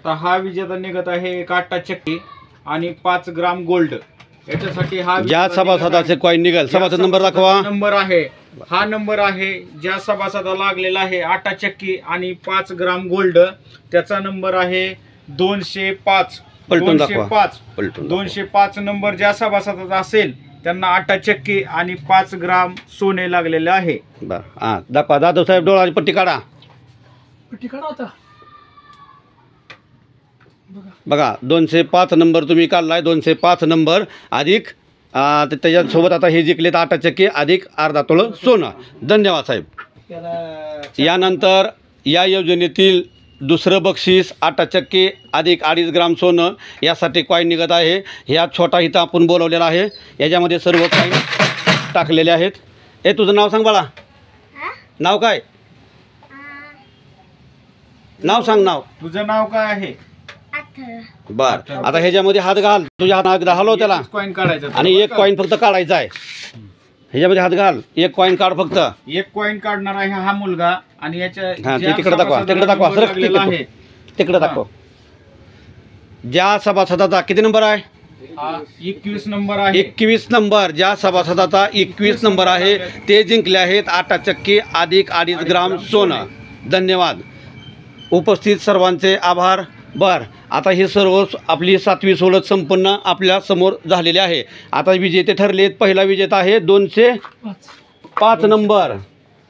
आता हा विजेता निघत आहे एक आटा चक्की आणि 5 ग्राम गोल्ड। याच्यासाठी हा ज्या सभासदाचे कॉइन निघेल सभासद नंबर दाखवा। नंबर आहे हा नंबर आहे ज्या सभासदाला लागलेला आहे आटा चक्की आणि 5 ग्राम गोल्ड, त्याचा नंबर आहे 205। पलटून दाखवा। 205 नंबर ज्या सभासदाचा असेल त्यांना आटा चक्की आणि 5 ग्राम सोने लागलेले आहे। हां दाखवा जाधव साहेब, डोळ्याची पट्टी काढा। पट्टी काढा आता बघा 205 नंबर तुम्ही काढलाय। 205 नंबर अधिक त्याच्यासोबत आता हे जिंकलेत आटा चक्की अधिक अर्धा तोळं सोनं। धन्यवाद साहेब। यानंतर या योजनेतील दुसरं बक्षीस आटा चक्की अधिक 2.5 ग्राम सोनं यासाठी कॉइन निघत आहे। ह्या छोटा इथं आपण बोलवलेला आहे, याच्यामध्ये सर्व कॉइन टाकलेले आहेत। हे तुझं नाव सांग बाळा, नाव काय? नाव सांग, नाव तुझं नाव काय आहे? बर आता ह्याच्यामध्ये हात घाल, तुझ्या हात हलव त्याला कॉइन काढायचा आणि एक कॉइन फक्त काढायचा आहे। ह्याच्यामध्ये हात घाल, एक कॉइन काढ फक्त। एक कॉइन काढणार आहे हा मुलगा आणि याच्या तिकडे दाखवा, तिकडे दाखवा, तिकडे दाखव। ज्या सभासदाचा किती नंबर आहे? 21 नंबर आहे। 21 नंबर ज्या सभासदाचा 21 नंबर आहे ते जिंकले आहेत आटा चक्की अधिक 2.5 ग्राम सोनं। धन्यवाद। उपस्थित सर्वांचे आभार। बर आता हे सर्व आपली 7वी सोडत संपन्न आपल्या समोर झालेले आहे। आता विजेते ठरलेत। पहिला विजेता आहे 205 नंबर,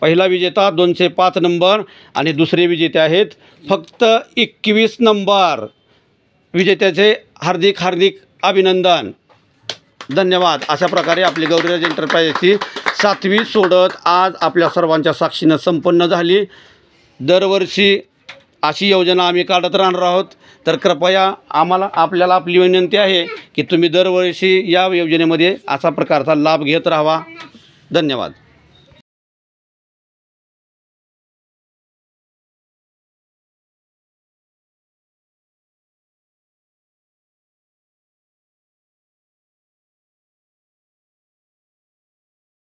पहिला विजेता 205 नंबर आणि दुसरे विजेते आहेत फक्त 21 नंबर। विजेत्याचे हार्दिक हार्दिक अभिनंदन। धन्यवाद। अशा प्रकारे आपली गौरीराज एंटरप्राइजची 7वी सोडत आज आपल्या सर्वांच्या साक्षीनं संपन्न झाली। दरवर्षी अशी योजना आम्ही काढत राहणार आहोत, तर कृपया आपल्याला आपली विनंती आहे की तुम्ही दरवर्षी या योजनेमध्ये अशा प्रकारचा लाभ घेत राहावा। धन्यवाद।